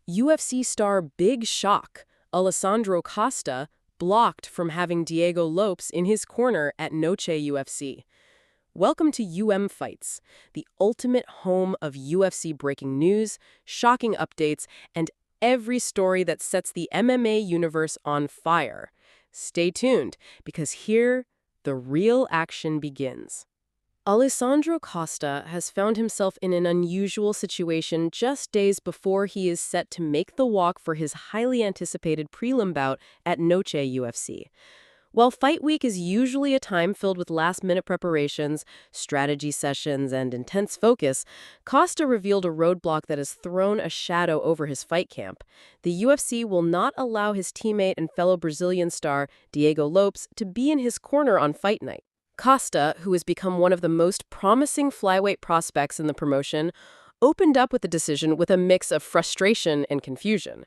UFC star Big Shock, Alessandro Costa, blocked from having Diego Lopes in his corner at Noche UFC. Welcome to Fights, the ultimate home of UFC breaking news, shocking updates, and every story that sets the MMA universe on fire. Stay tuned, because here, the real action begins. Alessandro Costa has found himself in an unusual situation just days before he is set to make the walk for his highly anticipated prelim bout at Noche UFC. While Fight Week is usually a time filled with last-minute preparations, strategy sessions, and intense focus, Costa revealed a roadblock that has thrown a shadow over his fight camp. The UFC will not allow his teammate and fellow Brazilian star, Diego Lopes, to be in his corner on fight night. Costa, who has become one of the most promising flyweight prospects in the promotion, opened up with the decision with a mix of frustration and confusion.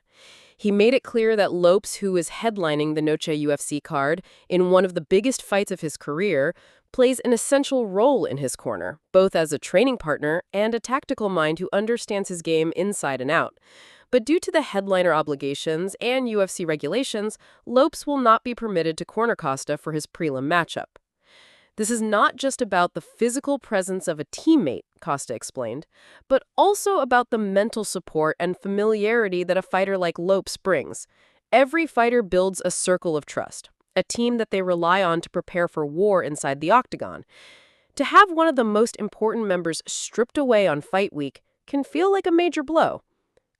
He made it clear that Lopes, who is headlining the Noche UFC card in one of the biggest fights of his career, plays an essential role in his corner, both as a training partner and a tactical mind who understands his game inside and out. But due to the headliner obligations and UFC regulations, Lopes will not be permitted to corner Costa for his prelim matchup. This is not just about the physical presence of a teammate, Costa explained, but also about the mental support and familiarity that a fighter like Lopes brings. Every fighter builds a circle of trust, a team that they rely on to prepare for war inside the octagon. To have one of the most important members stripped away on fight week can feel like a major blow.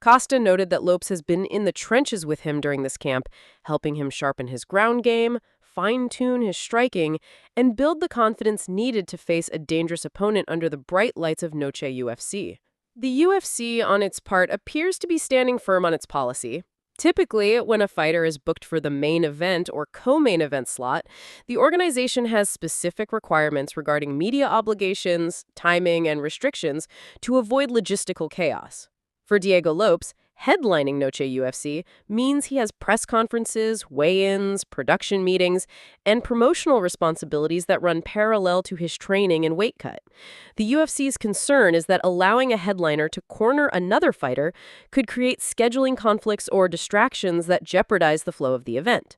Costa noted that Lopes has been in the trenches with him during this camp, helping him sharpen his ground game, fine-tune his striking, and build the confidence needed to face a dangerous opponent under the bright lights of Noche UFC. The UFC, on its part, appears to be standing firm on its policy. Typically, when a fighter is booked for the main event or co-main event slot, the organization has specific requirements regarding media obligations, timing, and restrictions to avoid logistical chaos. For Diego Lopes, headlining Noche UFC means he has press conferences, weigh-ins, production meetings, and promotional responsibilities that run parallel to his training and weight cut. The UFC's concern is that allowing a headliner to corner another fighter could create scheduling conflicts or distractions that jeopardize the flow of the event.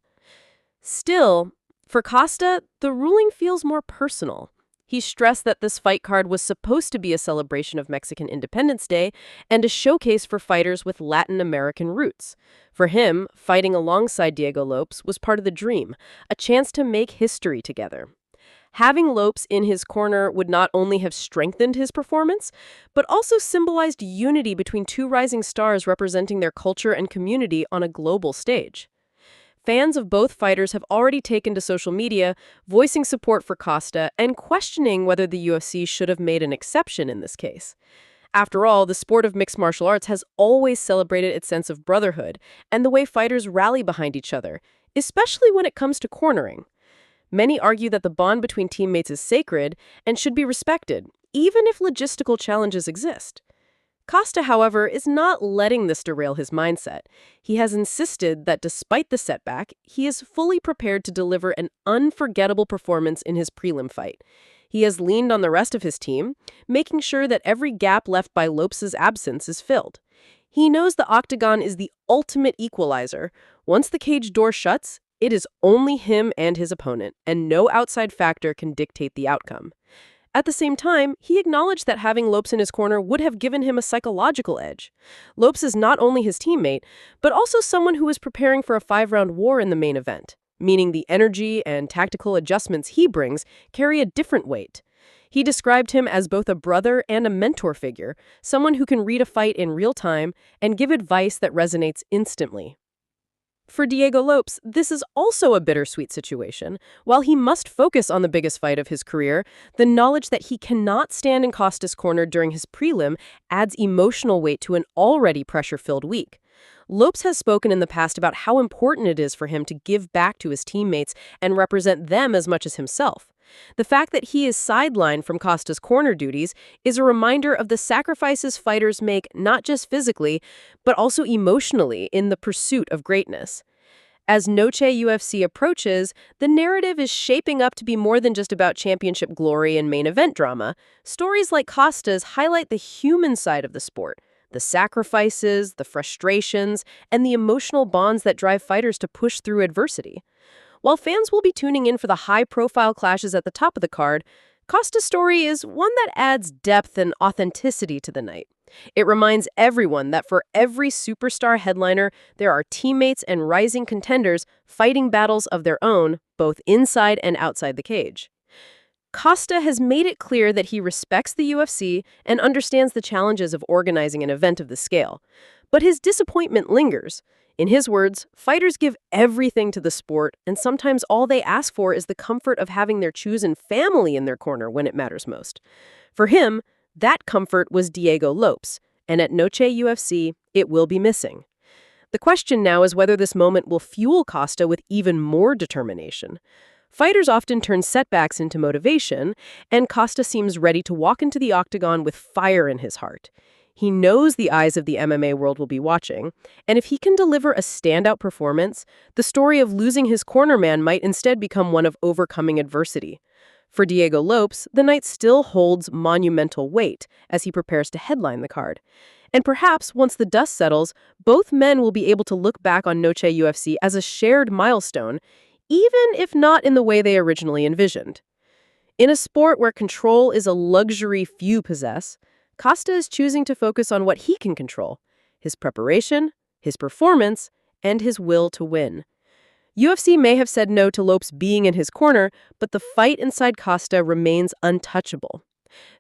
Still, for Costa, the ruling feels more personal. He stressed that this fight card was supposed to be a celebration of Mexican Independence Day and a showcase for fighters with Latin American roots. For him, fighting alongside Diego Lopes was part of the dream, a chance to make history together. Having Lopes in his corner would not only have strengthened his performance, but also symbolized unity between two rising stars representing their culture and community on a global stage. Fans of both fighters have already taken to social media, voicing support for Costa and questioning whether the UFC should have made an exception in this case. After all, the sport of mixed martial arts has always celebrated its sense of brotherhood and the way fighters rally behind each other, especially when it comes to cornering. Many argue that the bond between teammates is sacred and should be respected, even if logistical challenges exist. Costa, however, is not letting this derail his mindset. He has insisted that despite the setback, he is fully prepared to deliver an unforgettable performance in his prelim fight. He has leaned on the rest of his team, making sure that every gap left by Lopes' absence is filled. He knows the octagon is the ultimate equalizer. Once the cage door shuts, it is only him and his opponent, and no outside factor can dictate the outcome. At the same time, he acknowledged that having Lopes in his corner would have given him a psychological edge. Lopes is not only his teammate, but also someone who is preparing for a 5-round war in the main event, meaning the energy and tactical adjustments he brings carry a different weight. He described him as both a brother and a mentor figure, someone who can read a fight in real time and give advice that resonates instantly. For Diego Lopes, this is also a bittersweet situation. While he must focus on the biggest fight of his career, the knowledge that he cannot stand in Costa's corner during his prelim adds emotional weight to an already pressure-filled week. Lopes has spoken in the past about how important it is for him to give back to his teammates and represent them as much as himself. The fact that he is sidelined from Costa's corner duties is a reminder of the sacrifices fighters make not just physically, but also emotionally in the pursuit of greatness. As Noche UFC approaches, the narrative is shaping up to be more than just about championship glory and main event drama. Stories like Costa's highlight the human side of the sport, the sacrifices, the frustrations, and the emotional bonds that drive fighters to push through adversity. While fans will be tuning in for the high-profile clashes at the top of the card, Costa's story is one that adds depth and authenticity to the night. It reminds everyone that for every superstar headliner, there are teammates and rising contenders fighting battles of their own, both inside and outside the cage. Costa has made it clear that he respects the UFC and understands the challenges of organizing an event of the scale. But his disappointment lingers. In his words, fighters give everything to the sport, and sometimes all they ask for is the comfort of having their chosen family in their corner when it matters most. For him, that comfort was Diego Lopes, and at Noche UFC, it will be missing. The question now is whether this moment will fuel Costa with even more determination. Fighters often turn setbacks into motivation, and Costa seems ready to walk into the octagon with fire in his heart. He knows the eyes of the MMA world will be watching, and if he can deliver a standout performance, the story of losing his cornerman might instead become one of overcoming adversity. For Diego Lopes, the night still holds monumental weight as he prepares to headline the card. And perhaps once the dust settles, both men will be able to look back on Noche UFC as a shared milestone, even if not in the way they originally envisioned. In a sport where control is a luxury few possess, Costa is choosing to focus on what he can control: his preparation, his performance, and his will to win. UFC may have said no to Lopes being in his corner, but the fight inside Costa remains untouchable.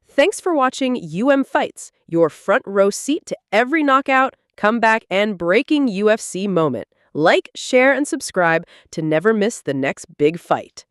Thanks for watching Fights, your front row seat to every knockout, comeback, and breaking UFC moment. Like, share, and subscribe to never miss the next big fight.